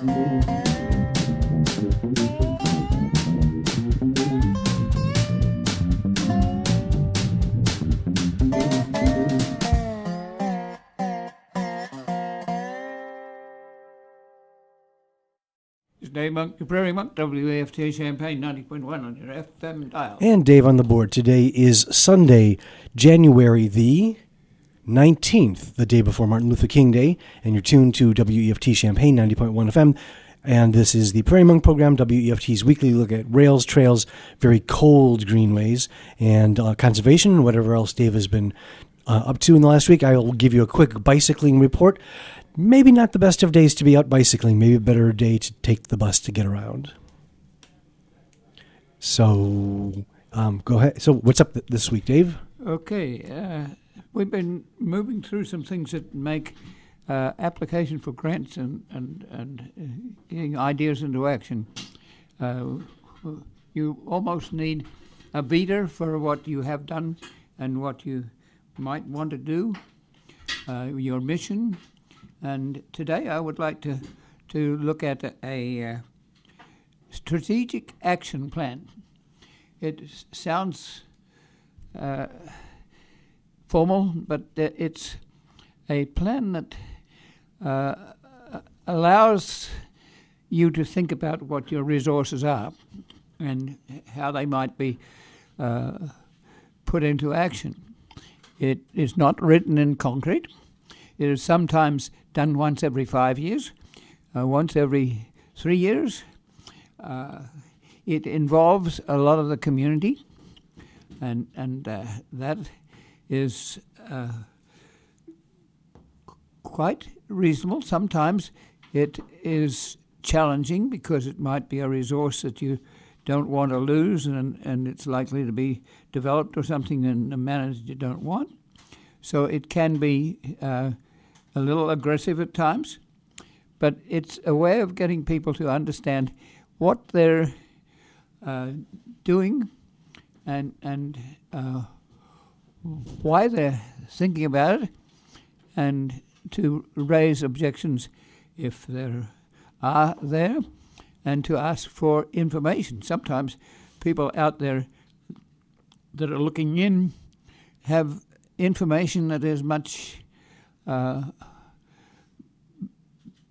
Dave Monk, the Prairie Monk, WAFT Champaign 90.1 on your FM dial. And Dave on the board. Today is Sunday, January the 19th, the day before Martin Luther King Day, and you're tuned to WEFT Champaign 90.1 FM. And this is the Prairie Monk program, WEFT's weekly look at rails, trails, very cold greenways, and conservation, and whatever else Dave has been up to in the last week. I will give you a quick bicycling report. Maybe not the best of days to be out bicycling. Maybe a better day to take the bus to get around. So, go ahead. So, what's up this week, Dave? Okay. We've been moving through some things that make application for grants and getting ideas into action. You almost need a beater for what you have done and what you might want to do, your mission. And today I would like to look at a strategic action plan. It sounds formal, but it's a plan that allows you to think about what your resources are and how they might be put into action. It is not written in concrete. It is sometimes done once every 5 years, once every 3 years. It involves a lot of the community, and that is quite reasonable. Sometimes it is challenging because it might be a resource that you don't want to lose, and it's likely to be developed or something in a manner that you don't want. So it can be a little aggressive at times, but it's a way of getting people to understand what they're doing and why they're thinking about it, and to raise objections if there are there, and to ask for information. Sometimes people out there that are looking in have information that is much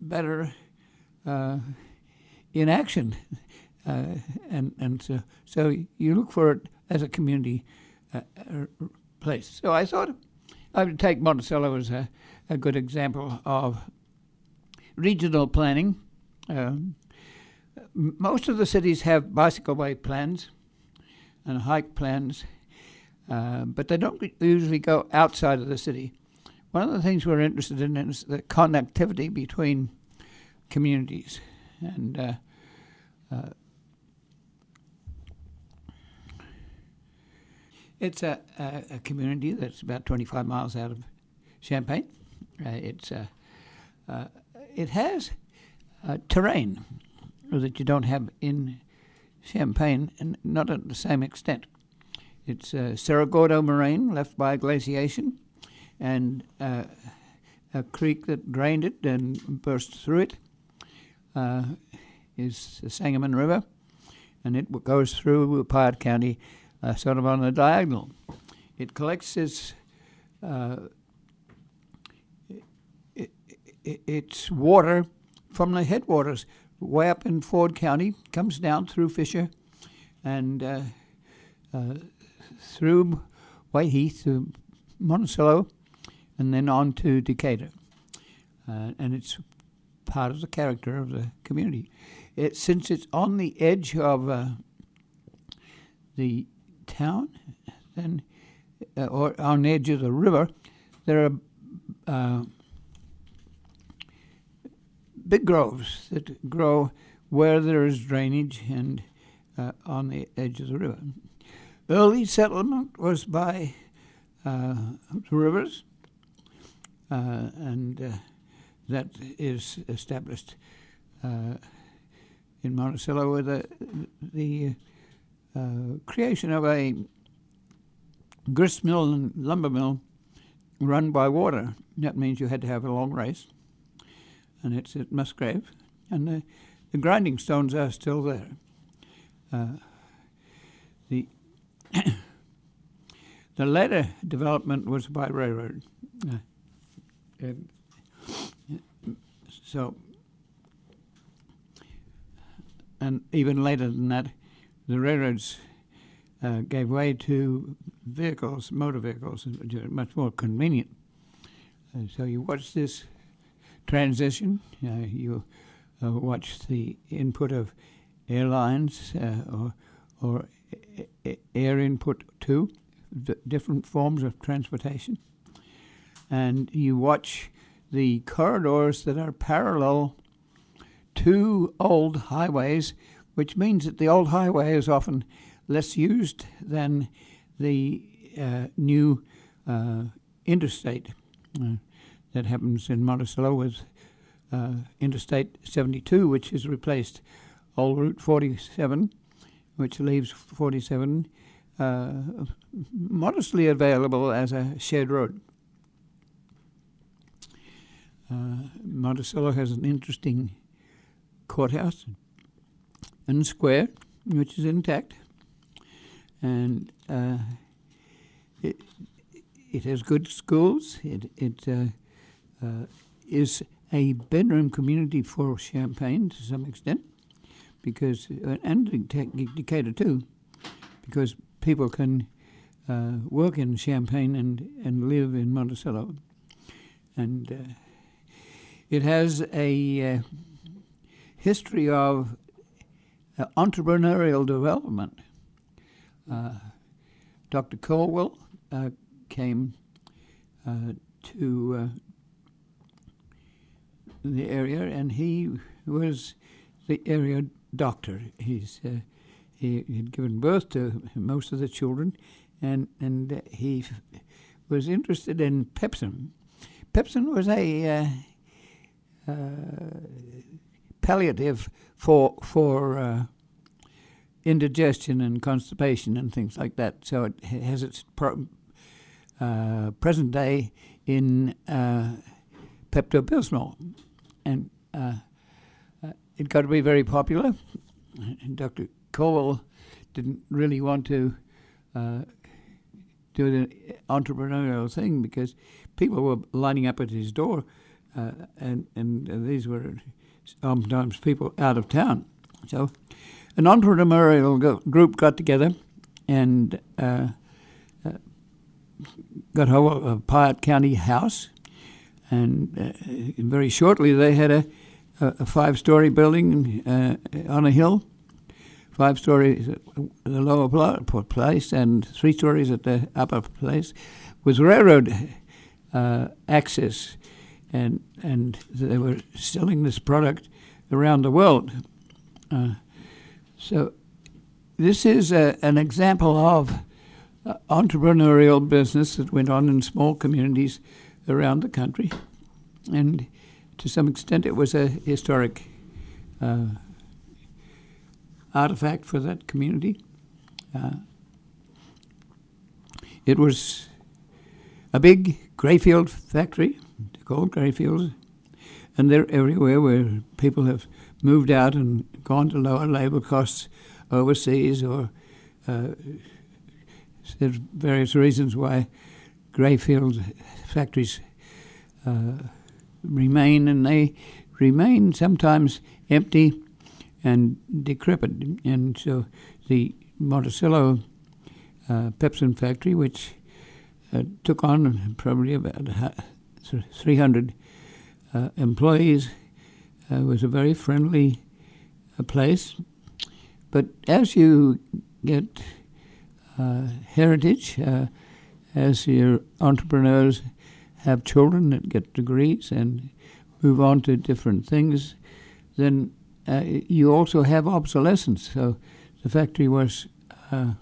better in action, and so you look for it as a community place. So I thought I would take Monticello as a good example of regional planning. Most of the cities have bicycle way plans and hike plans, but they don't usually go outside of the city. One of the things we're interested in is the connectivity between communities. And it's a community that's about 25 miles out of Champaign. It has terrain that you don't have in Champaign, and not at the same extent. It's Cerro Gordo moraine left by glaciation, and a creek that drained it and burst through it is the Sangamon River, and it goes through Piatt County sort of on a diagonal. It collects its water from the headwaters way up in Ford County, comes down through Fisher and through Whiteheath to Monticello, and then on to Decatur. And it's part of the character of the community. Since it's on the edge of the town, then or on the edge of the river, there are big groves that grow where there is drainage and on the edge of the river. Early settlement was by rivers, and that is established in Monticello with the creation of a grist mill and lumber mill run by water. That means you had to have a long race, and it's at Musgrave, and the grinding stones are still there. The the later development was by railroad, and so, and even later than that, the railroads gave way to vehicles, motor vehicles, which are much more convenient. So you watch this transition. You watch the input of airlines or air input too, different forms of transportation, and you watch the corridors that are parallel to old highways, which means that the old highway is often less used than the new interstate that happens in Monticello with Interstate 72, which has replaced old Route 47, which leaves 47 modestly available as a shared road. Monticello has an interesting courthouse and square, which is intact, and it has good schools. It is a bedroom community for Champaign to some extent, because and Decatur too, because people can work in Champaign and live in Monticello, and it has a history of entrepreneurial development. Dr. Colwell came to the area, and he was the area doctor. He had given birth to most of the children, and he was interested in pepsin. Pepsin was a palliative for indigestion and constipation and things like that. So it has its present day in Pepto-Bismol, and it got to be very popular. And Dr. Colwell didn't really want to do the entrepreneurial thing because people were lining up at his door, and these were sometimes people out of town. So an entrepreneurial group got together and got hold of a Piatt County house, and very shortly they had a 5-story building on a hill, 5 stories at the lower place and 3 stories at the upper place, with railroad access, and they were selling this product around the world. So this is an example of entrepreneurial business that went on in small communities around the country, and to some extent it was a historic artifact for that community. It was a big grayfield factory, called grayfields, and they're everywhere where people have moved out and gone to lower labor costs overseas, or there's various reasons why grayfield factories remain, and they remain sometimes empty and decrepit. And so the Monticello pepsin factory, which took on probably about 300 employees, was a very friendly place. But as you get heritage, as your entrepreneurs have children that get degrees and move on to different things, then you also have obsolescence. So the factory was a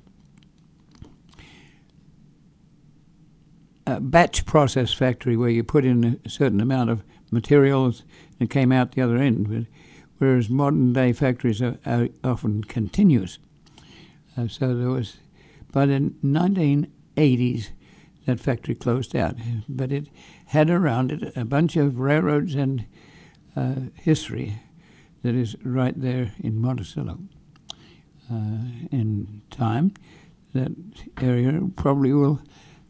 batch process factory where you put in a certain amount of materials and it came out the other end, whereas modern day factories are often continuous. So there was, but in 1980s, that factory closed out, but it had around it a bunch of railroads and history that is right there in Monticello. In time, that area probably will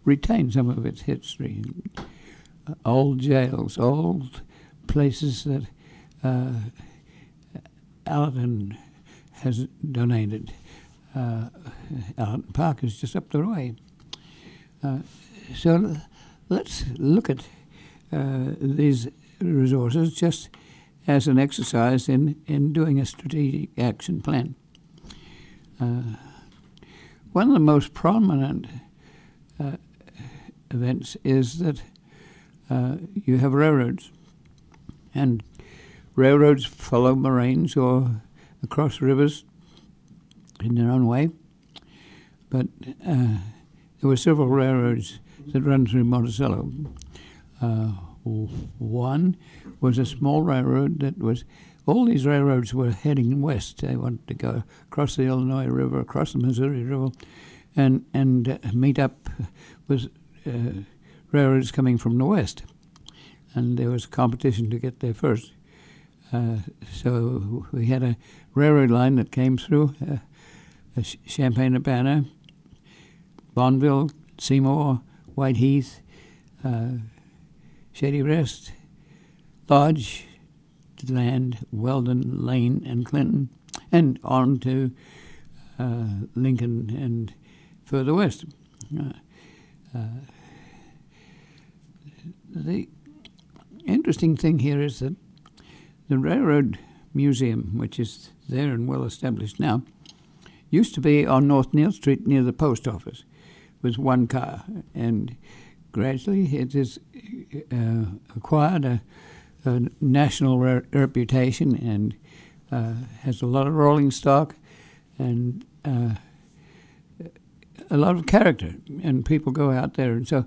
retain some of its history. Old jails, old places that Allerton has donated. Allerton Park is just up the way. So let's look at these resources just as an exercise in doing a strategic action plan. One of the most prominent events is that you have railroads, and railroads follow moraines or across rivers in their own way. But there were several railroads that run through Monticello. One was a small railroad that was, all these railroads were heading west. They wanted to go across the Illinois River, across the Missouri River, and meet up with railroads coming from the west. And there was competition to get there first. So we had a railroad line that came through Champaign-Urbana, Bonneville, Seymour, Whiteheath, Shady Rest, Lodge, Land, Weldon, Lane, and Clinton, and on to Lincoln and further west. The interesting thing here is that the Railroad Museum, which is there and well established now, used to be on North Neal Street near the post office with one car, and gradually it has acquired a national reputation and has a lot of rolling stock and a lot of character, and people go out there. And so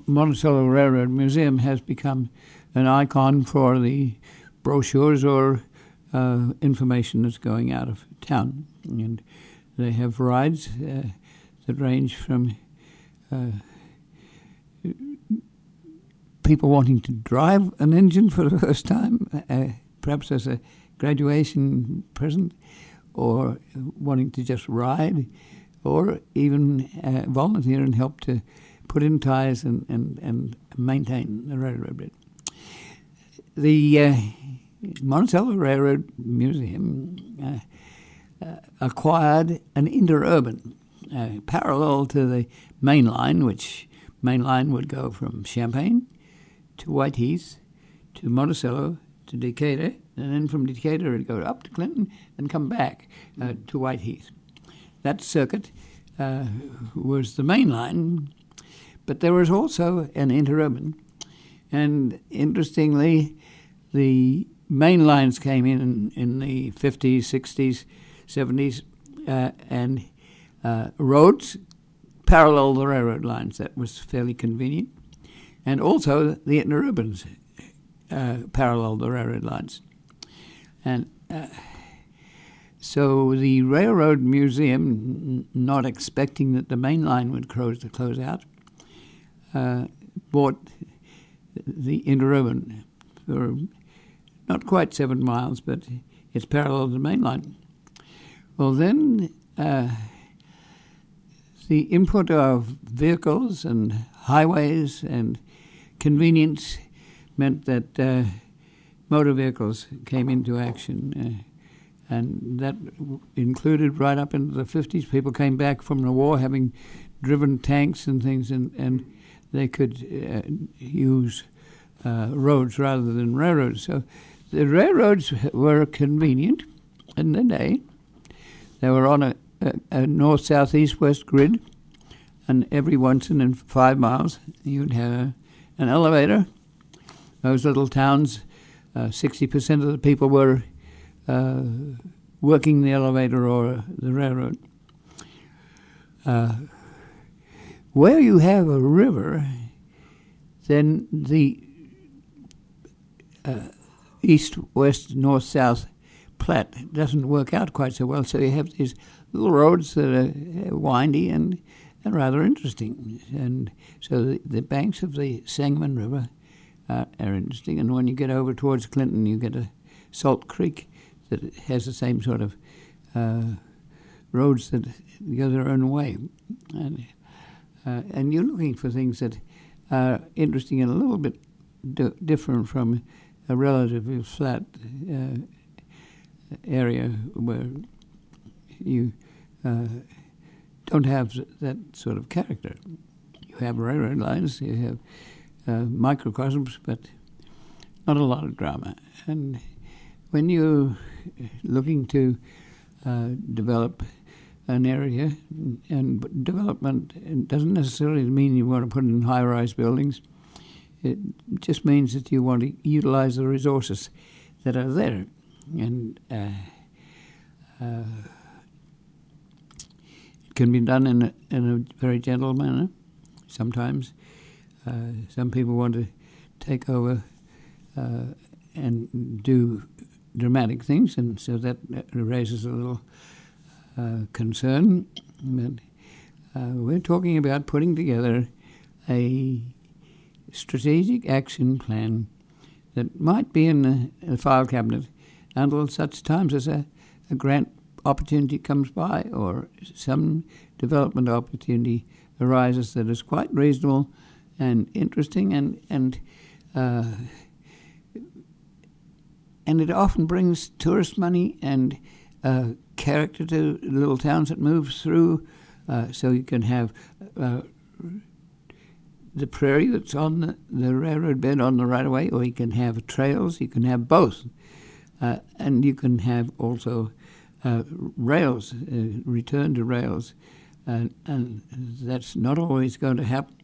Monticello Railroad Museum has become an icon for the brochures or information that's going out of town. And they have rides that range from people wanting to drive an engine for the first time, perhaps as a graduation present, or wanting to just ride, or even volunteer and help to put in ties and maintain the railroad bed. The Monticello Railroad Museum acquired an interurban parallel to the main line, which main line would go from Champaign to Whiteheath to Monticello to Decatur, and then from Decatur it would go up to Clinton and come back to Whiteheath. That circuit was the main line, but there was also an interurban. And interestingly, the main lines came in the 50s, 60s, 70s, and roads parallel the railroad lines. That was fairly convenient. And also the interurbans parallel the railroad lines. And so the Railroad Museum, not expecting that the main line would close out, bought the interurban for not quite 7 miles, but it's parallel to the main line. Well, then the input of vehicles and highways and convenience meant that motor vehicles came into action, and that included right up into the 50s. People came back from the war having driven tanks and things, and they could use roads rather than railroads. So the railroads were convenient in the day. They were on a north, south, east, west grid, and every once in 5 miles you'd have an elevator. Those little towns, 60% of the people were working the elevator or the railroad. Where you have a river, then the east, west, north, south Platte doesn't work out quite so well. So you have these little roads that are windy and rather interesting. And so the banks of the Sangamon River are interesting. And when you get over towards Clinton, you get a Salt Creek that has the same sort of roads that go their own way, and you're looking for things that are interesting and a little bit different from a relatively flat area where you don't have that sort of character. You have railroad lines, you have microcosms, but not a lot of drama. And when you're looking to develop an area, and development, it doesn't necessarily mean you want to put in high-rise buildings. It just means that you want to utilize the resources that are there. And it can be done in a very gentle manner. Sometimes some people want to take over and do dramatic things, and so that raises a little concern. But we're talking about putting together a strategic action plan that might be in the file cabinet until such times as a grant opportunity comes by or some development opportunity arises that is quite reasonable and interesting, and it often brings tourist money and character to little towns it moves through. So you can have the prairie that's on the railroad bed on the right-of-way, or you can have trails. You can have both. And you can have also rails, return to rails. And that's not always going to happen.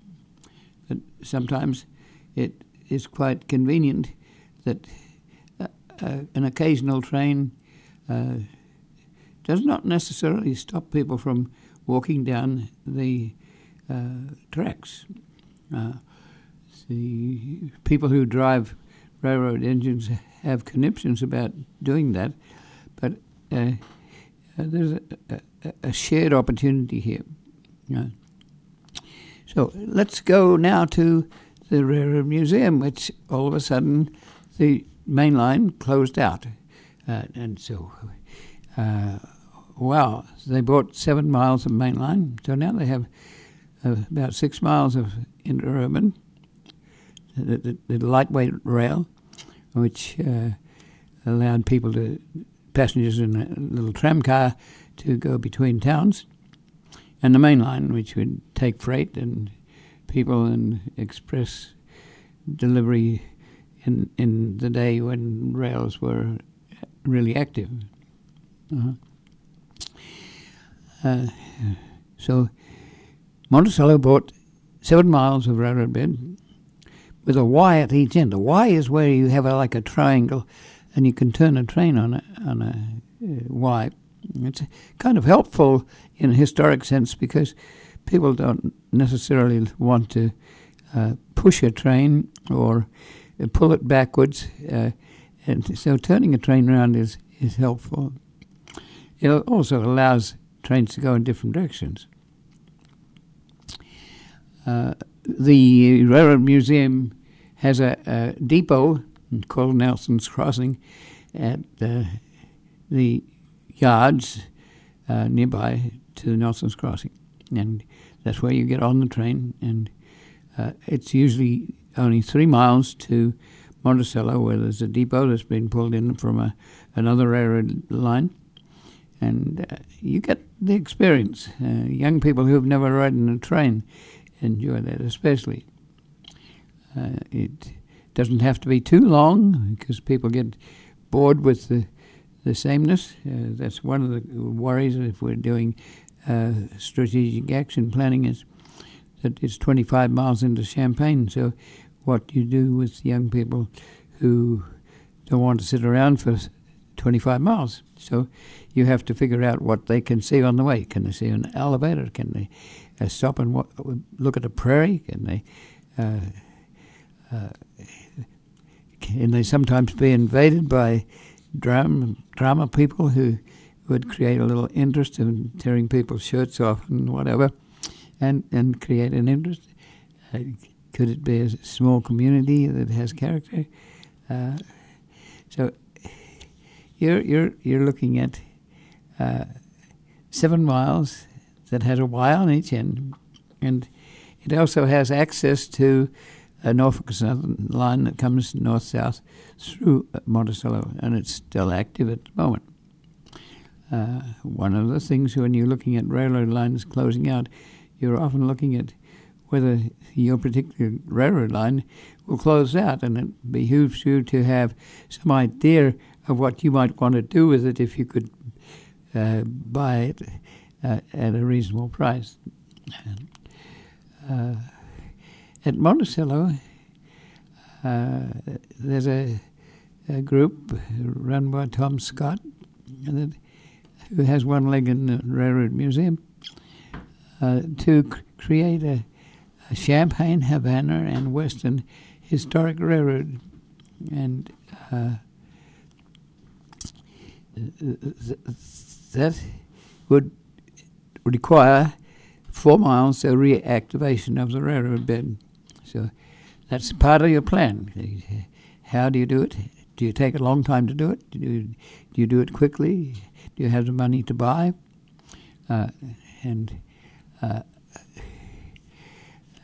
But sometimes it is quite convenient that an occasional train does not necessarily stop people from walking down the tracks. The people who drive railroad engines have conniptions about doing that, but there's a shared opportunity here. So let's go now to the Railroad Museum, which all of a sudden the main line closed out. And so, wow, they bought 7 miles of main line, so now they have about 6 miles of interurban, the lightweight rail, which allowed passengers in a little tram car to go between towns, and the main line, which would take freight and people and express delivery in the day when rails were really active. So Monticello bought 7 miles of railroad bed with a Y at each end. A Y is where you have like a triangle, and you can turn a train on a Y. It's kind of helpful in a historic sense because people don't necessarily want to push a train or pull it backwards, and so turning a train around is helpful. It also allows trains to go in different directions. The Railroad Museum has a depot called Nelson's Crossing at the yards nearby to the Nelson's Crossing, and that's where you get on the train, and it's usually only 3 miles to Monticello, where there's a depot that's been pulled in from another railroad line, and you get the experience. Young people who have never ridden a train enjoy that especially. It doesn't have to be too long because people get bored with the sameness. That's one of the worries if we're doing strategic action planning, is that it's 25 miles into Champaign. So what you do with young people who don't want to sit around for 25 miles. So you have to figure out what they can see on the way. Can they see an elevator? Can they stop and look at a prairie? Can they sometimes be invaded by drama people who would create a little interest in tearing people's shirts off and whatever, and create an interest? Could it be a small community that has character? So you're looking at 7 miles that has a Y on each end, and it also has access to a Norfolk Southern line that comes north-south through Monticello, and it's still active at the moment. One of the things when you're looking at railroad lines closing out, you're often looking at whether your particular railroad line will close out, and it behooves you to have some idea of what you might want to do with it if you could buy it at a reasonable price. At Monticello, there's a group run by Tom Scott who has one leg in the Railroad Museum to create a Champaign, Havana, and Western historic railroad. And that would require 4 miles of reactivation of the railroad bed. So that's part of your plan. How do you do it? Do you take a long time to do it? Do you do it quickly? Do you have the money to buy?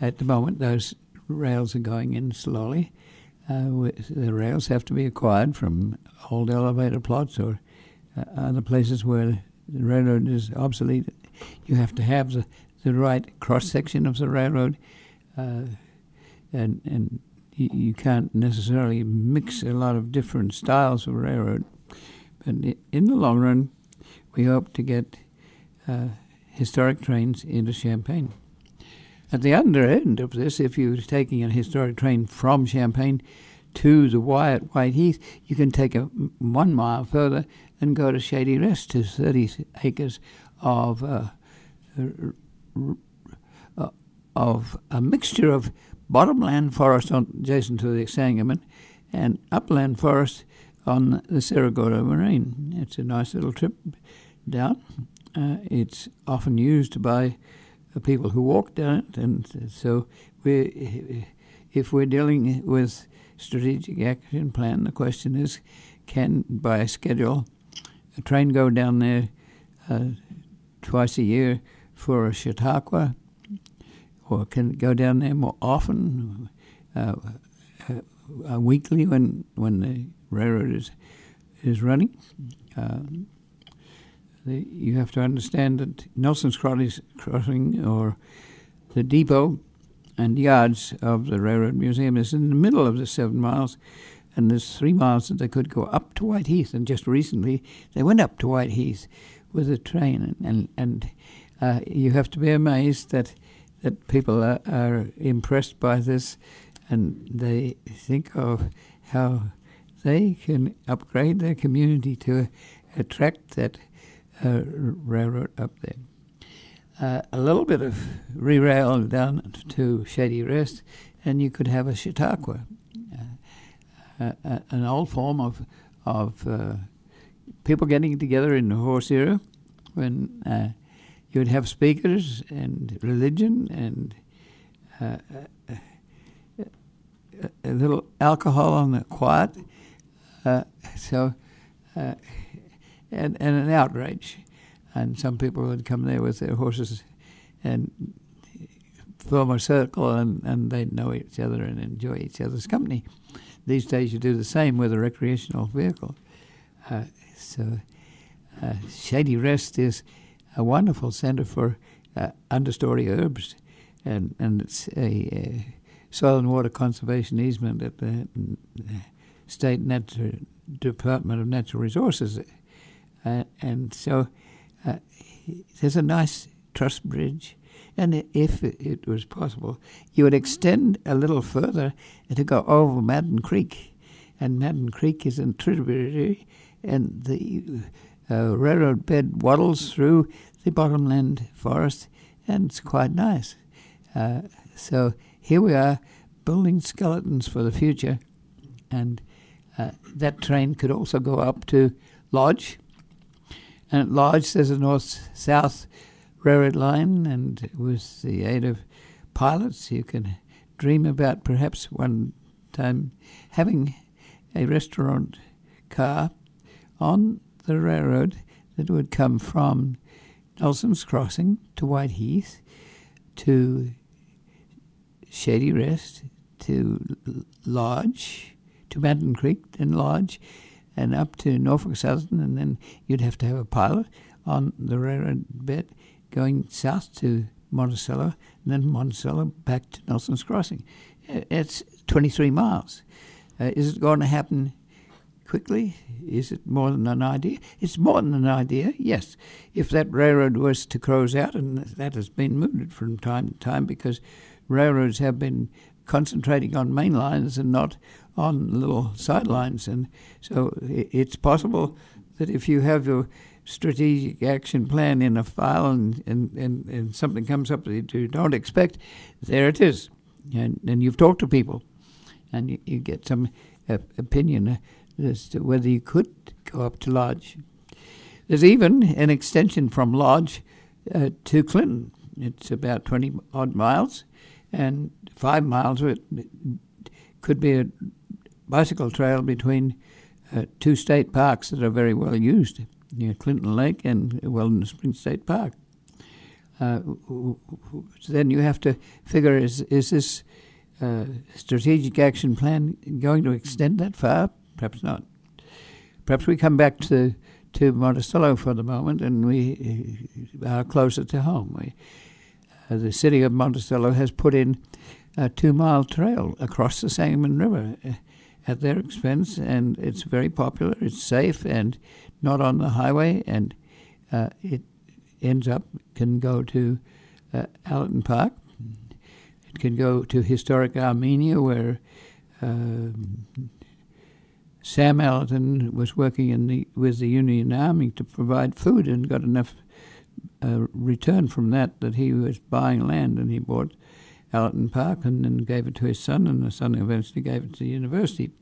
At the moment, those rails are going in slowly. The rails have to be acquired from old elevator plots or other places where the railroad is obsolete. You have to have the right cross-section of the railroad, and you can't necessarily mix a lot of different styles of railroad. But in the long run, we hope to get historic trains into Champaign. At the other end of this, if you're taking a historic train from Champaign to the Y at Whiteheath, you can take 1 mile further and go to Shady Rest to 30 acres of a mixture of bottomland forest adjacent to the Sangamon and upland forest on the Cerro Gordo Moraine. It's a nice little trip down. It's often used by people who walk down it, and so if we're dealing with strategic action plan, the question is, can, by a schedule, a train go down there twice a year for a Chautauqua, or can it go down there more often, weekly when the railroad is running? You have to understand that Nelson's Crossing, or the depot and yards of the Railroad Museum, is in the middle of the 7 miles, and there's 3 miles that they could go up to Whiteheath, and just recently they went up to Whiteheath with a train, and you have to be amazed that people are impressed by this, and they think of how they can upgrade their community to attract that railroad up there. A little bit of re-rail down to Shady Rest, and you could have a Chautauqua, an old form of people getting together in the horse era, when you'd have speakers and religion and a little alcohol on the quiet, and an outrage. And some people would come there with their horses and form a circle, and they'd know each other and enjoy each other's company. These days you do the same with a recreational vehicle. Shady Rest is a wonderful center for understory herbs, and it's a soil and water conservation easement at the State Department of Natural Resources. And so there's a nice truss bridge, and if it was possible, you would extend a little further to go over Madden Creek, and Madden Creek is a tributary, and the railroad bed waddles through the bottomland forest, and it's quite nice. So here we are building skeletons for the future, and that train could also go up to Lodge. And at Lodge, there's a north-south railroad line, and with the aid of pilots, you can dream about perhaps one time having a restaurant car on the railroad that would come from Nelson's Crossing to Whiteheath to Shady Rest to Lodge, to Mountain Creek, then Lodge, and up to Norfolk Southern, and then you'd have to have a pilot on the railroad bed going south to Monticello, and then Monticello back to Nelson's Crossing. It's 23 miles. Is it going to happen quickly? Is it more than an idea? It's more than an idea, yes. If that railroad was to close out, and that has been mooted from time to time because railroads have been concentrating on main lines and not on little sidelines. And so it's possible that if you have your strategic action plan in a file and something comes up that you don't expect, there it is. And you've talked to people and you get some opinion as to whether you could go up to Lodge. There's even an extension from Lodge to Clinton. It's about 20-odd miles, and 5 miles of it could be a bicycle trail between two state parks that are very well used, Clinton Lake and Weldon Springs State Park. Then you have to figure, is this strategic action plan going to extend that far? Perhaps not. Perhaps we come back to Monticello for the moment, and we are closer to home. The city of Monticello has put in a 2-mile trail across the Sangamon River at their expense, and it's very popular. It's safe and not on the highway, and it can go to Allerton Park. It can go to historic Armenia, where Sam Allerton was working with the Union Army to provide food and got enough return from that he was buying land, and he bought Allerton Park and then gave it to his son, and the son eventually gave it to the university.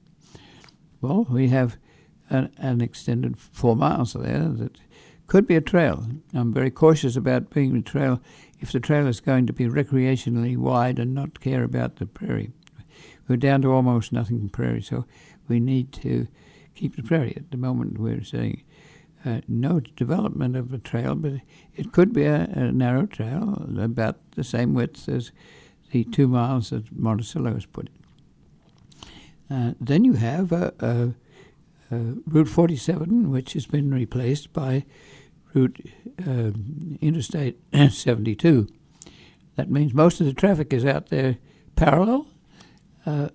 Well, we have an extended 4 miles there that could be a trail. I'm very cautious about being a trail if the trail is going to be recreationally wide and not care about the prairie. We're down to almost nothing prairie, so we need to keep the prairie. At the moment we're saying no development of a trail, but it could be a narrow trail about the same width as the 2 miles that Monticello has put in. Then you have Route 47, which has been replaced by Interstate 72. That means most of the traffic is out there parallel, but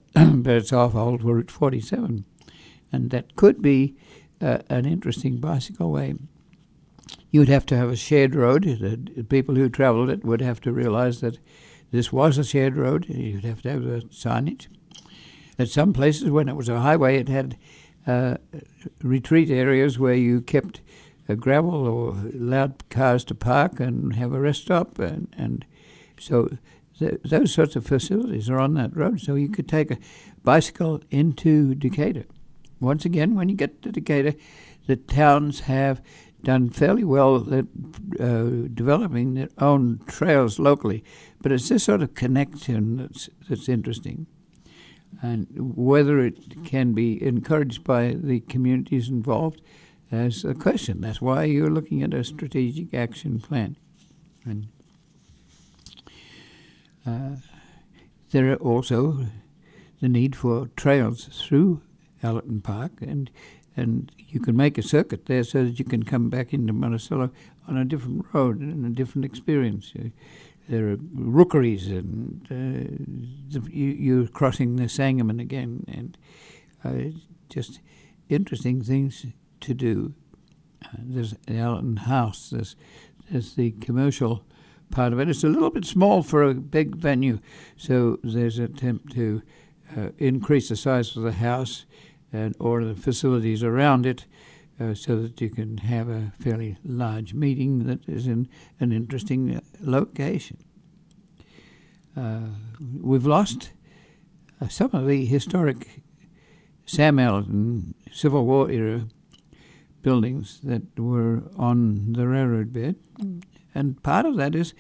it's off old Route 47. And that could be an interesting bicycle way. You'd have to have a shared road. The people who traveled it would have to realize that this was a shared road. You'd have to have the signage. At some places, when it was a highway, it had retreat areas where you kept gravel or allowed cars to park and have a rest stop. And so those sorts of facilities are on that road. So you could take a bicycle into Decatur. Once again, when you get to Decatur, the towns have done fairly well at developing their own trails locally. But it's this sort of connection that's interesting. And whether it can be encouraged by the communities involved is a question. That's why you're looking at a strategic action plan. And there are also the need for trails through Allerton Park, and you can make a circuit there so that you can come back into Monticello on a different road and a different experience. There are rookeries, and you're crossing the Sangamon again, and just interesting things to do. There's the Allerton House. There's the commercial part of it. It's a little bit small for a big venue, so there's an attempt to increase the size of the house or the facilities around it, so that you can have a fairly large meeting that is in an interesting location. We've lost some of the historic Sam Allerton Civil War era buildings that were on the railroad bed, and part of that is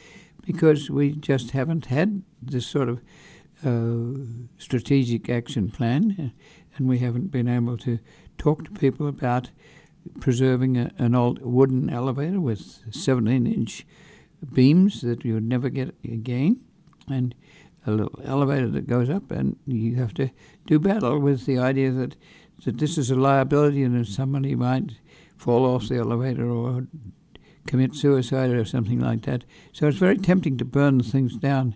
because we just haven't had this sort of strategic action plan, and we haven't been able to talk to people about preserving an old wooden elevator with 17-inch beams that you would never get again, and a little elevator that goes up, and you have to do battle with the idea that this is a liability and that somebody might fall off the elevator or commit suicide or something like that. So it's very tempting to burn things down,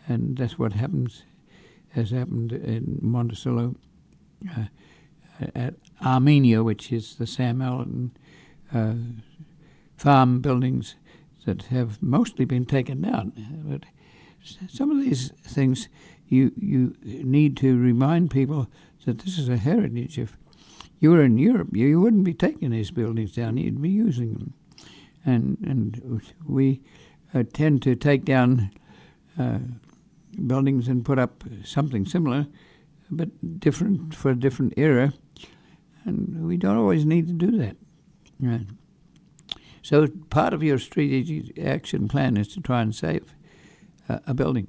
and that's what has happened in Monticello, at Armenia, which is the Sam Allen farm buildings that have mostly been taken down. But some of these things you need to remind people that this is a heritage. If you were in Europe, you wouldn't be taking these buildings down, you'd be using them. And we tend to take down buildings and put up something similar, but different for a different era, and we don't always need to do that. Right. So part of your strategic action plan is to try and save a building.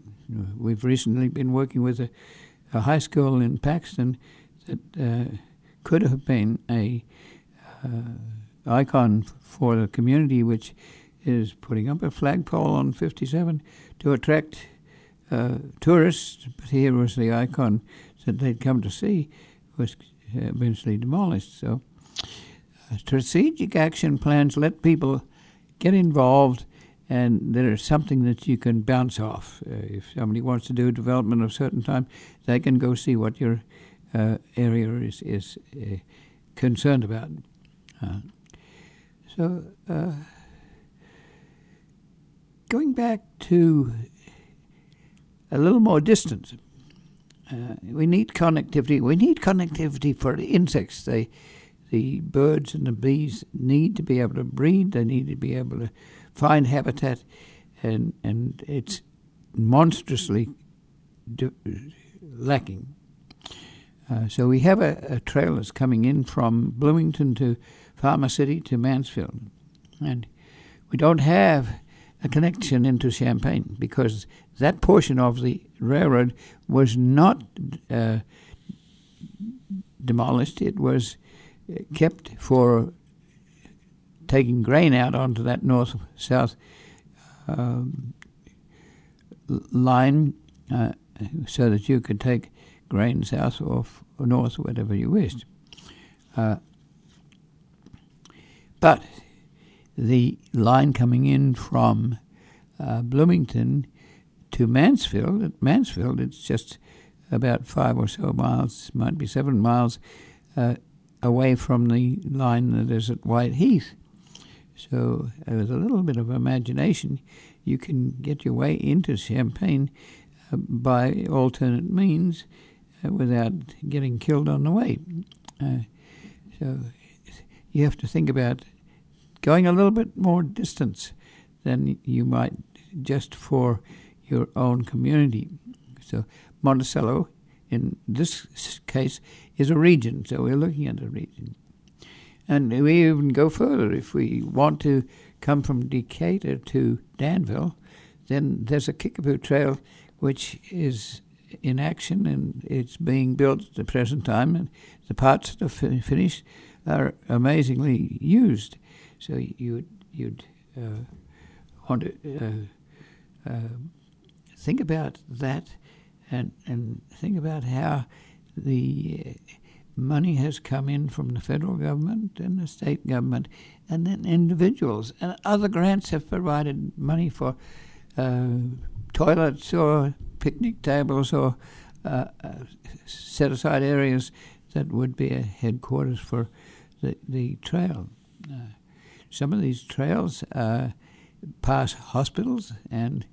We've recently been working with a high school in Paxton that could have been a icon for the community, which is putting up a flagpole on 57 to attract tourists. But here was the icon that they'd come to see, was eventually demolished. So strategic action plans let people get involved, and there's something that you can bounce off. If somebody wants to do development of a certain time, they can go see what your area is concerned about. So going back to a little more distance, we need connectivity. We need connectivity for the insects. The birds and the bees need to be able to breed. They need to be able to find habitat, and it's monstrously lacking. So we have a trail that's coming in from Bloomington to Farmer City to Mansfield, and we don't have a connection into Champaign because that portion of the railroad was not demolished. It was kept for taking grain out onto that north-south line so that you could take grain south or north, whatever you wished. But the line coming in from Bloomington to Mansfield, at Mansfield it's just about 5 or so miles, might be 7 miles away from the line that is at White Heath. So with a little bit of imagination, you can get your way into Champaign by alternate means without getting killed on the way. So you have to think about going a little bit more distance than you might just for your own community. So Monticello, in this case, is a region, so we're looking at a region. And we even go further. If we want to come from Decatur to Danville, then there's a Kickapoo Trail which is in action, and it's being built at the present time, and the parts that are finished are amazingly used. So you'd want to think about that and think about how the money has come in from the federal government and the state government, and then individuals. And other grants have provided money for toilets or picnic tables or set-aside areas that would be a headquarters for the trail. Some of these trails pass hospitals, and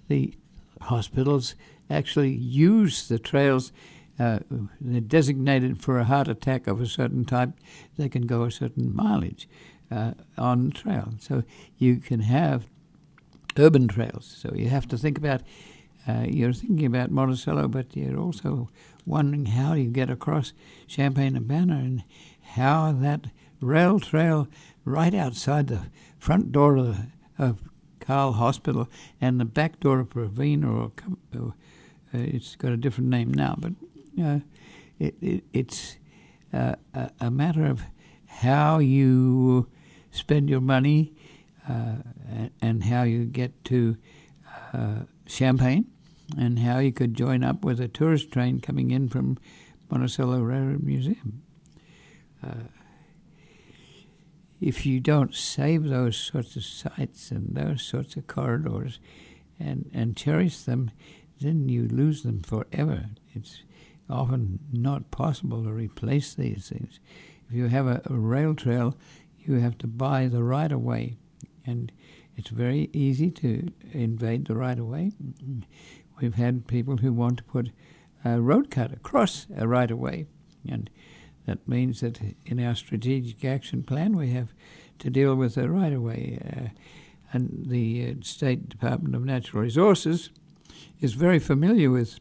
the hospitals actually use the trails. They're designated for a heart attack of a certain type. They can go a certain mileage on the trail. So you can have urban trails. So you have to think about, you're thinking about Monticello, but you're also wondering how you get across Champaign-Urbana and how that rail trail right outside the front door of Carle Hospital and the back door of Ravine, or it's got a different name now, but it's a matter of how you spend your money and how you get to Champaign, and how you could join up with a tourist train coming in from Monticello Railroad Museum. If you don't save those sorts of sites and those sorts of corridors and cherish them, then you lose them forever. It's often not possible to replace these things. If you have a rail trail, you have to buy the right-of-way, and it's very easy to invade the right-of-way. We've had people who want to put a road cut across a right-of-way, and that means that in our strategic action plan we have to deal with the right-of-way. And the State Department of Natural Resources is very familiar with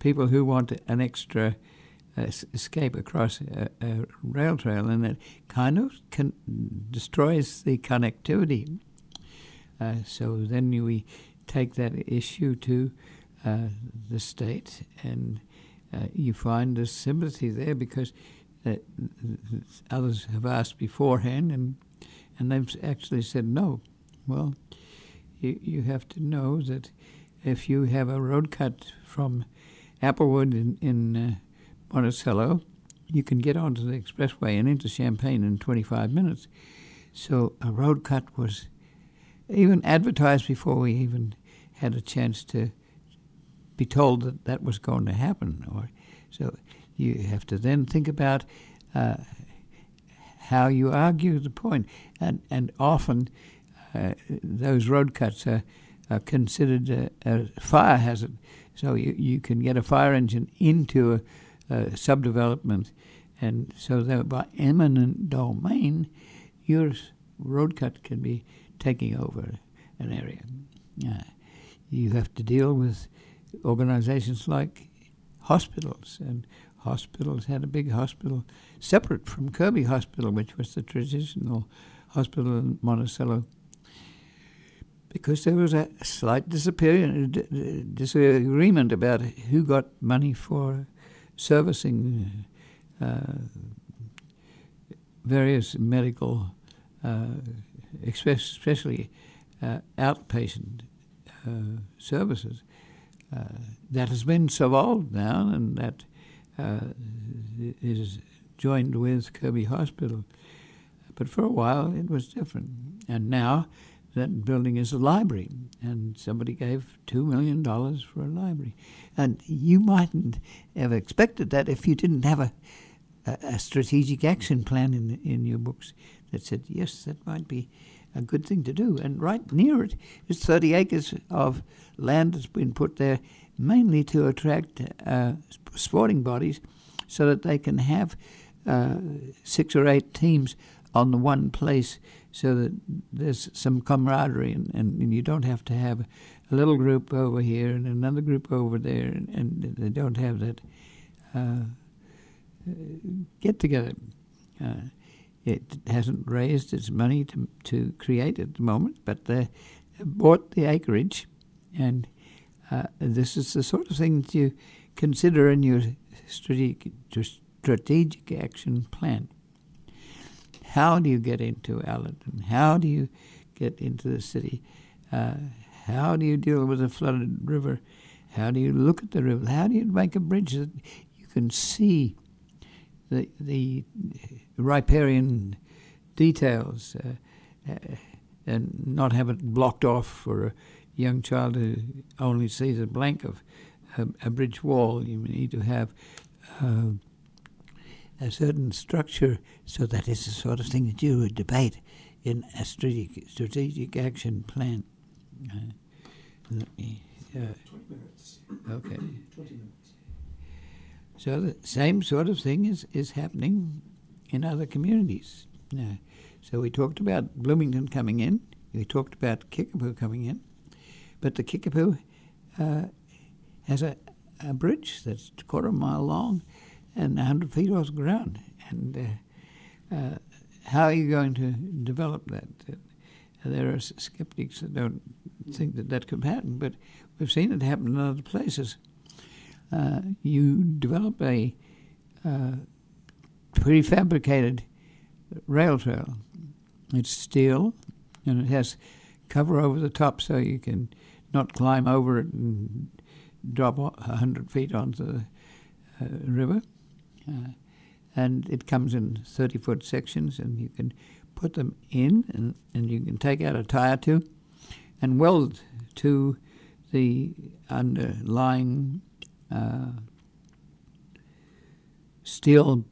people who want an extra escape across a rail trail, and it kind of destroys the connectivity. So then we take that issue to the state, and you find a sympathy there because others have asked beforehand, and they've actually said no. Well, you have to know that if you have a road cut from Applewood in Monticello, you can get onto the expressway and into Champaign in 25 minutes. So a road cut was even advertised before we even had a chance to be told that that was going to happen. So you have to then think about how you argue the point. And often those road cuts are considered a fire hazard. So you can get a fire engine into a subdevelopment, and so that by eminent domain, your road cut can be taking over an area. You have to deal with organizations like hospitals, and hospitals had a big hospital separate from Kirby Hospital, which was the traditional hospital in Monticello, because there was a slight disagreement about who got money for servicing various medical, especially outpatient services. That has been solved now, and that is joined with Kirby Hospital. But for a while it was different. And now that building is a library, and somebody gave $2 million for a library. And you mightn't have expected that if you didn't have a strategic action plan in your books that said, yes, that might be a good thing to do. And right near it is 30 acres of land that's been put there mainly to attract sporting bodies so that they can have 6 or 8 teams on the one place, so that there's some camaraderie, and you don't have to have a little group over here and another group over there, and they don't have that get-together. It hasn't raised its money to create at the moment, but they bought the acreage, and this is the sort of thing that you consider in your strategic action plan. How do you get into Allerton? How do you get into the city? How do you deal with a flooded river? How do you look at the river? How do you make a bridge that you can see the riparian details and not have it blocked off for a young child who only sees a blank of a bridge wall? You need to have a certain structure, so that is the sort of thing that you would debate in a strategic action plan. Let me, 20 minutes. Okay. 20 minutes. So the same sort of thing is happening in other communities. So we talked about Bloomington coming in. We talked about Kickapoo coming in. But the Kickapoo has a bridge that's a quarter mile long and 100 feet off the ground. And how are you going to develop that? There are skeptics that don't think that could happen, but we've seen it happen in other places. You develop a prefabricated rail trail. It's steel, and it has cover over the top so you can not climb over it and drop 100 feet onto the river. And it comes in 30-foot sections, and you can put them in, and you can take out a tie or two and weld to the underlying steel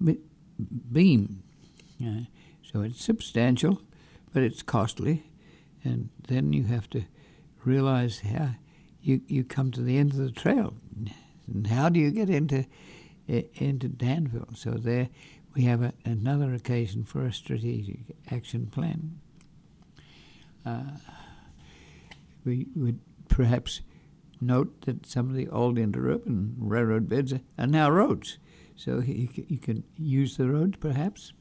beam. So it's substantial, but it's costly. And then you have to realize how you come to the end of the trail. And how do you get into Danville? So there we have another occasion for a strategic action plan. We would perhaps note that some of the old interurban railroad beds are now roads. So you can use the roads perhaps.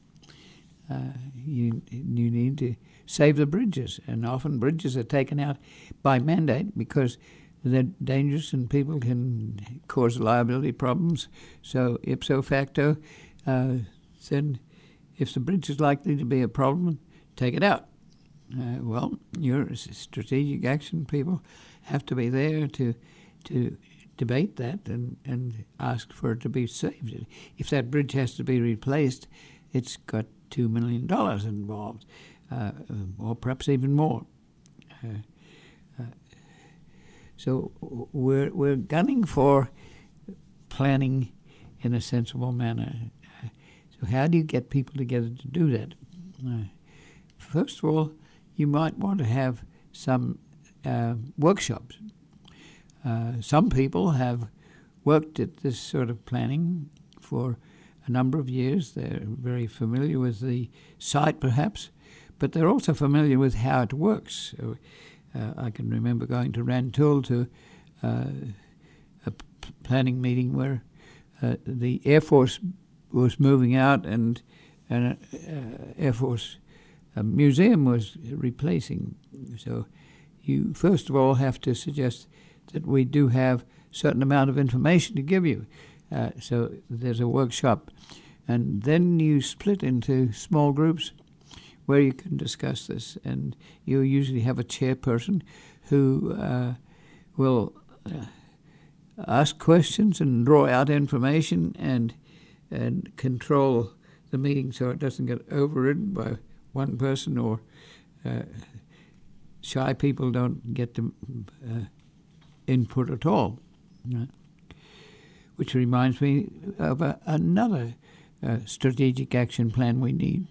You need to save the bridges, and often bridges are taken out by mandate because they're dangerous and people can cause liability problems. So ipso facto, then if the bridge is likely to be a problem, take it out. Well, your strategic action people have to be there to debate that and ask for it to be saved. If that bridge has to be replaced, it's got $2 million involved, or perhaps even more. So we're gunning for planning in a sensible manner. So how do you get people together to do that? First of all, you might want to have some workshops. Some people have worked at this sort of planning for a number of years. They're very familiar with the site, perhaps, but they're also familiar with how it works. So, I can remember going to Rantoul to a planning meeting where the Air Force was moving out and an Air Force museum was replacing. So you first of all have to suggest that we do have a certain amount of information to give you. So there's a workshop. And then you split into small groups where you can discuss this. And you usually have a chairperson who will ask questions and draw out information and control the meeting so it doesn't get overridden by one person, or shy people don't get to input at all. Which reminds me of another strategic action plan we need.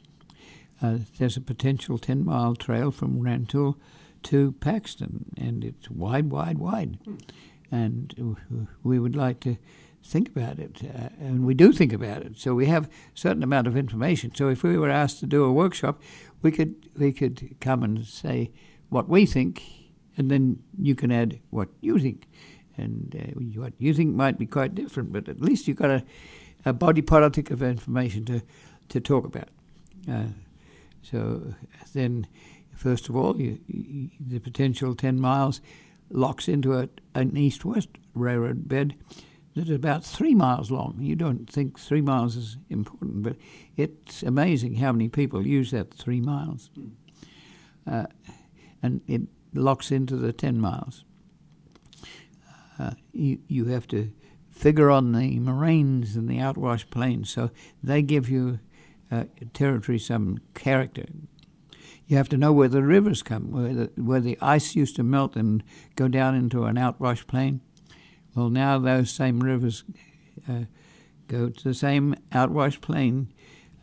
There's a potential 10-mile trail from Rantoul to Paxton, and it's wide. And we would like to think about it, and we do think about it. So we have a certain amount of information. So if we were asked to do a workshop, we could come and say what we think, and then you can add what you think. And what you think might be quite different, but at least you've got a body politic of information to talk about. So then, first of all, the potential 10 miles locks into an east-west railroad bed that is about 3 miles long. You don't think 3 miles is important, but it's amazing how many people use that 3 miles. And it locks into the 10 miles. You have to figure on the moraines and the outwash plains, so they give you territory some character. You have to know where the rivers come, where the ice used to melt and go down into an outwash plain. Well, now those same rivers go to the same outwash plain.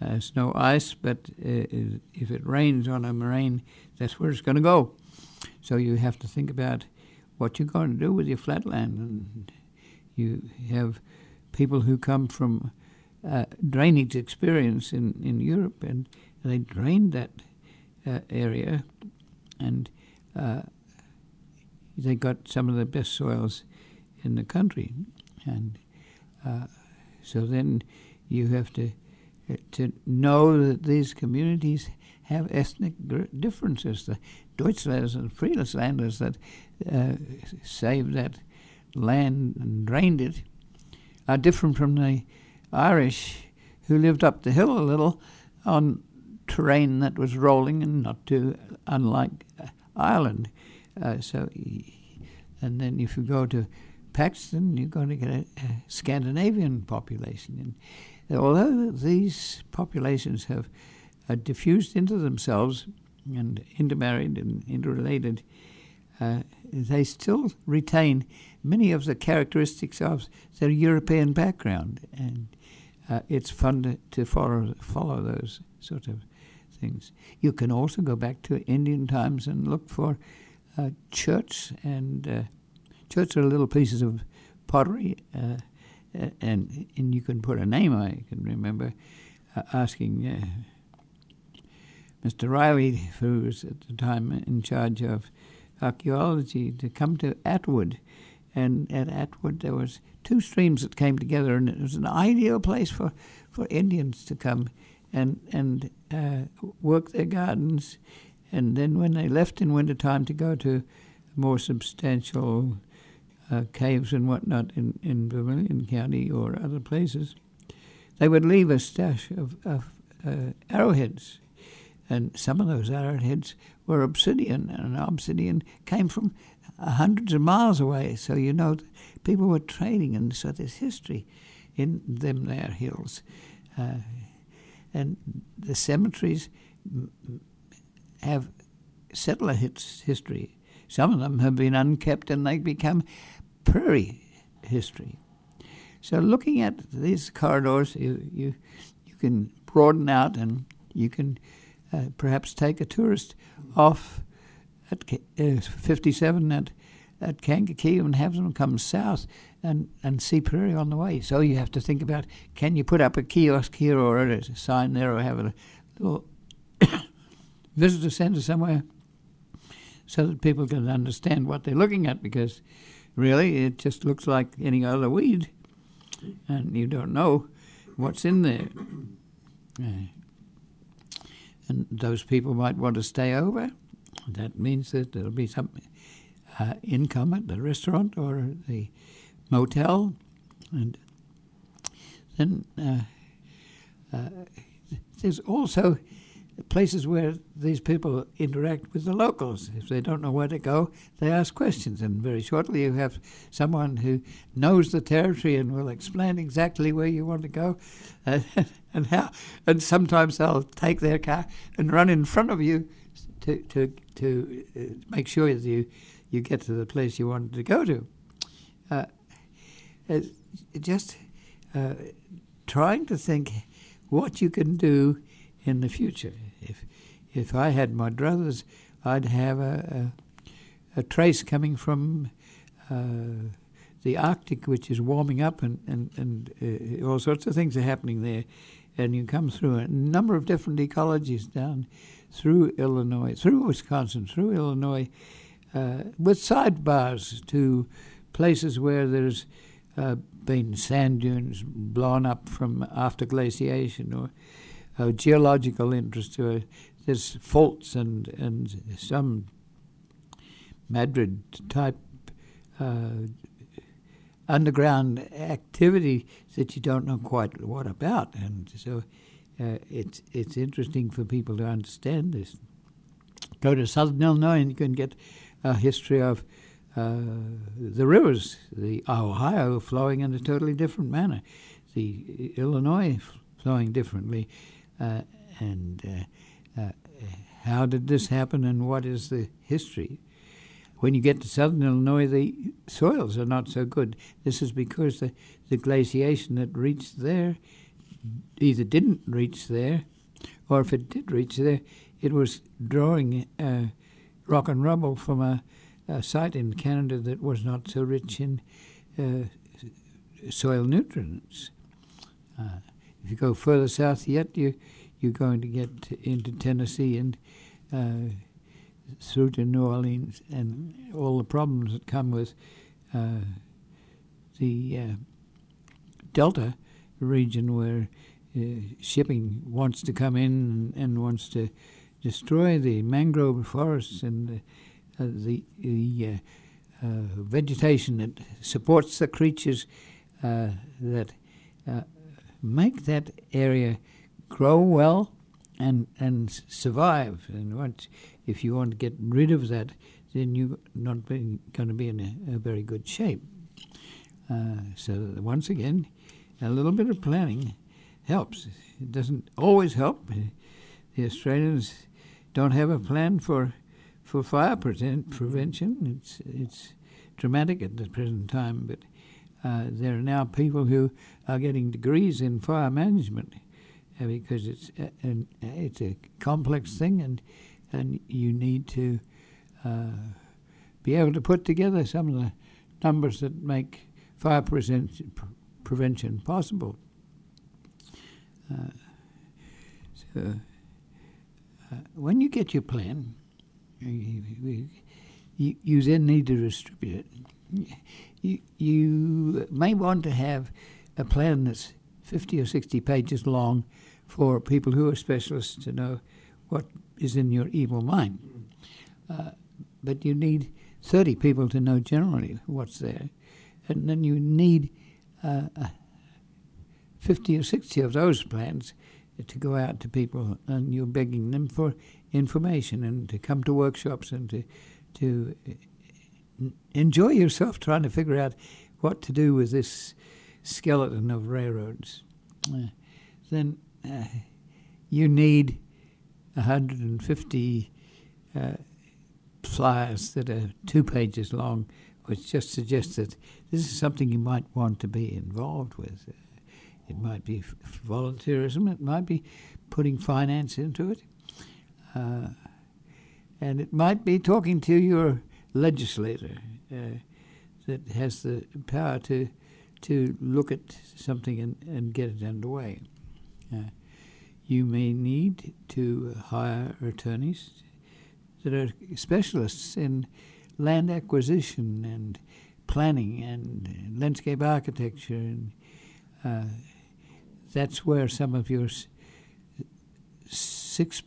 It's no ice, but if it rains on a moraine, that's where it's going to go. So you have to think about what you're going to do with your flatland. And you have people who come from drainage experience in Europe, and they drained that area, and they got some of the best soils in the country. And so then you have to know that these communities have ethnic differences. The Deutschlanders and Frieslanders that saved that land and drained it are different from the Irish who lived up the hill a little on terrain that was rolling and not too unlike Ireland. And then if you go to Paxton, you're going to get a Scandinavian population. And although these populations have diffused into themselves and intermarried and interrelated, they still retain many of the characteristics of their European background, and it's fun to follow those sort of things. You can also go back to Indian times and look for church, and church are little pieces of pottery, and you can put a name. I can remember asking Mr. Riley, who was at the time in charge of archaeology, to come to Atwood. And at Atwood there was two streams that came together, and it was an ideal place for Indians to come and work their gardens. And then when they left in wintertime to go to more substantial caves and whatnot in Vermilion County or other places, they would leave a stash of arrowheads. And some of those arrowheads were obsidian, and obsidian came from hundreds of miles away. So people were trading, and so there's history in them there hills. And the cemeteries have settler history. Some of them have been unkept, and they become prairie history. So looking at these corridors, you can broaden out, and you can perhaps take a tourist off at 57 at Kankakee and have them come south and see Prairie on the way. So you have to think about, can you put up a kiosk here or a sign there, or have a little visitor center somewhere so that people can understand what they're looking at, because really it just looks like any other weed and you don't know what's in there. And those people might want to stay over. That means that there'll be some income at the restaurant or the motel. And then there's also places where these people interact with the locals. If they don't know where to go, they ask questions, and very shortly you have someone who knows the territory and will explain exactly where you want to go and how. And sometimes they'll take their car and run in front of you to make sure that you get to the place you wanted to go to. Just trying to think what you can do in the future. If I had my druthers, I'd have a trace coming from the Arctic, which is warming up, and all sorts of things are happening there. And you come through a number of different ecologies down through Illinois, through Wisconsin, through Illinois, with sidebars to places where there's been sand dunes blown up from after glaciation, or geological interest. There's faults and some Madrid-type underground activity that you don't know quite what about. And so it's interesting for people to understand this. Go to southern Illinois and you can get a history of the rivers, the Ohio flowing in a totally different manner, the Illinois flowing differently, and how did this happen, and what is the history? When you get to southern Illinois, the soils are not so good. This is because the glaciation that reached there either didn't reach there, or if it did reach there, it was drawing rock and rubble from a site in Canada that was not so rich in soil nutrients. If you go further south yet, you're going to get into Tennessee and through to New Orleans, and all the problems that come with the Delta region, where shipping wants to come in and wants to destroy the mangrove forests and the vegetation that supports the creatures that make that area grow well and survive. And if you want to get rid of that, then you're not going to be in a very good shape. So once again, a little bit of planning helps. It doesn't always help. The Australians don't have a plan for fire prevention. It's dramatic at the present time, but there are now people who are getting degrees in fire management because it's a complex thing, and you need to be able to put together some of the numbers that make fire prevention possible. So when you get your plan, you then need to distribute it. You may want to have a plan that's 50 or 60 pages long for people who are specialists to know what is in your evil mind. But you need 30 people to know generally what's there. And then you need 50 or 60 of those plans to go out to people, and you're begging them for information and to come to workshops and to enjoy yourself trying to figure out what to do with this skeleton of railroads. Then you need 150 flyers that are 2 pages long, which just suggests that this is something you might want to be involved with. It might be volunteerism, it might be putting finance into it, and it might be talking to your legislator that has the power to look at something and get it underway. You may need to hire attorneys that are specialists in land acquisition and planning and landscape architecture, and that's where some of your 6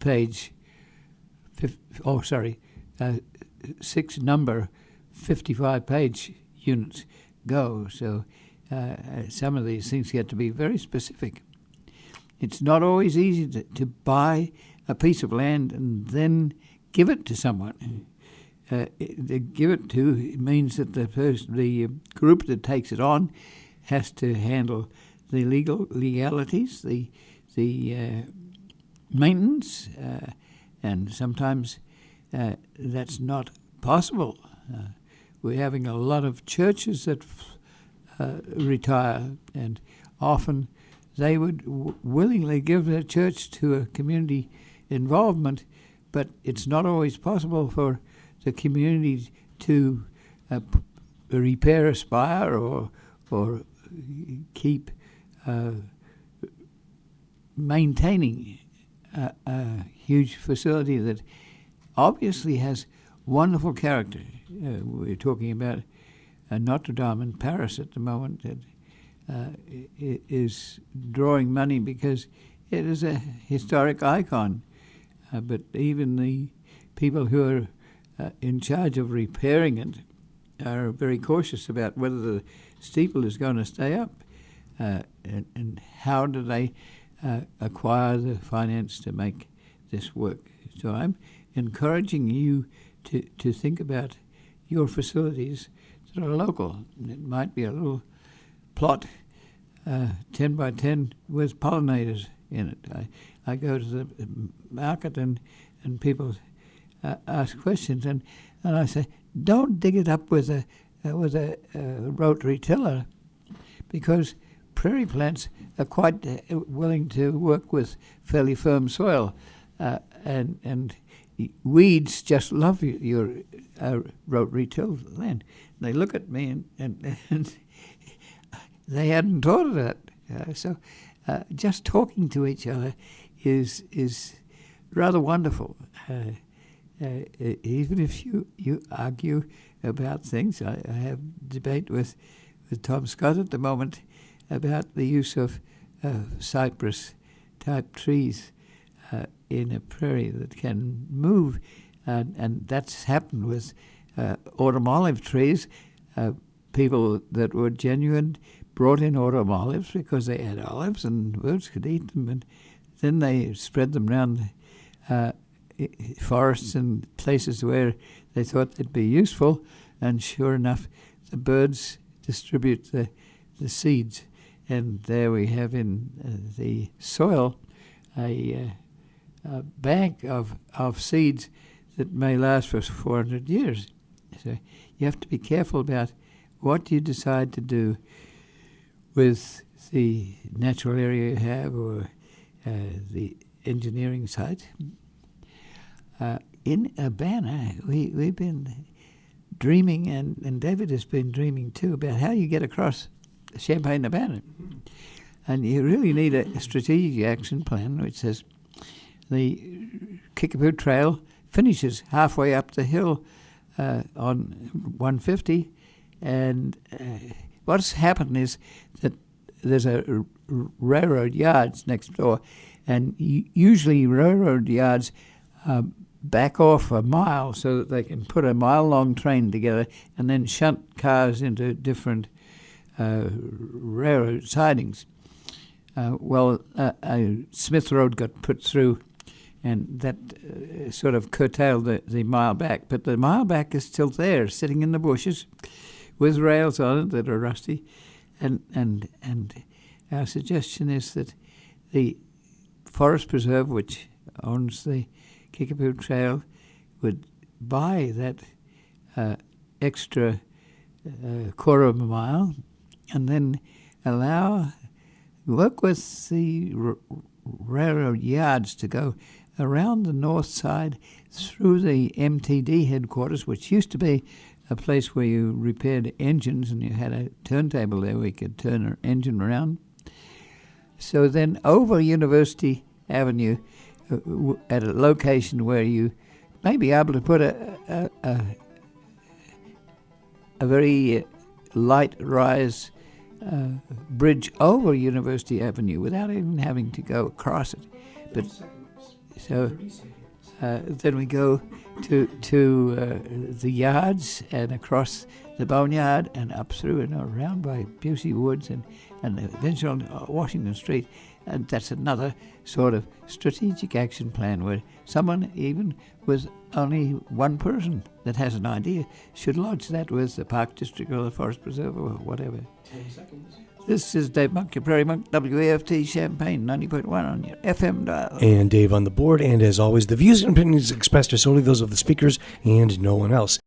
number 55-page units go. So some of these things get to be very specific. It's not always easy to buy a piece of land and then give it to someone. Give it to means that the group that takes it on has to handle the legalities, the maintenance, and sometimes that's not possible. We're having a lot of churches that retire, and often they would willingly give their church to a community involvement, but it's not always possible for the community to repair a spire or keep maintaining a huge facility that obviously has wonderful character. We're talking about Notre Dame in Paris at the moment that is drawing money because it is a historic icon. But even the people who are in charge of repairing it are very cautious about whether the steeple is going to stay up and how do they acquire the finance to make this work. So I'm encouraging you to think about your facilities that are local. It might be a little plot 10 by 10 with pollinators in it. I go to the market and people ask questions and I say, don't dig it up with a rotary tiller, because prairie plants are quite willing to work with fairly firm soil, and weeds just love your rotary tilled land. They look at me and they hadn't thought of that. So just talking to each other is rather wonderful. Even if you argue about things, I have debate with Tom Scott at the moment about the use of cypress-type trees in a prairie that can move, and that's happened with autumn olive trees. People that were genuine brought in autumn olives because they had olives and birds could eat them, and then they spread them around forests and places where they thought they'd be useful, and sure enough, the birds distribute the seeds. And there we have in the soil a bank of seeds that may last for 400 years. So you have to be careful about what you decide to do with the natural area you have or the engineering site. In Urbana, we've been dreaming, and David has been dreaming too, about how you get across Champaign-Urbana. And you really need a strategic action plan which says the Kickapoo Trail finishes halfway up the hill on 150, and what's happened is that there's a railroad yards next door, and usually railroad yards back off a mile so that they can put a mile-long train together and then shunt cars into different railroad sidings. Smith Road got put through, and that sort of curtailed the mile back. But the mile back is still there, sitting in the bushes, with rails on it that are rusty. And our suggestion is that the Forest Preserve, which owns the Kickapoo Trail, would buy that extra quarter of a mile, and then work with the railroad yards to go around the north side through the MTD headquarters, which used to be a place where you repaired engines, and you had a turntable there where you could turn an engine around. So then over University Avenue, at a location where you may be able to put a very light rise bridge over University Avenue without even having to go across it. But so then we go to the yards and across the boneyard and up through and around by Busey Woods and eventually on Washington Street. And that's another sort of strategic action plan where someone, even with only one person that has an idea, should lodge that with the Park District or the Forest Preserve or whatever. 10 seconds. This is Dave Monk, your Prairie Monk, WAFT Champaign, 90.1 on your FM dial. And Dave on the board, and as always, the views and opinions expressed are solely those of the speakers and no one else.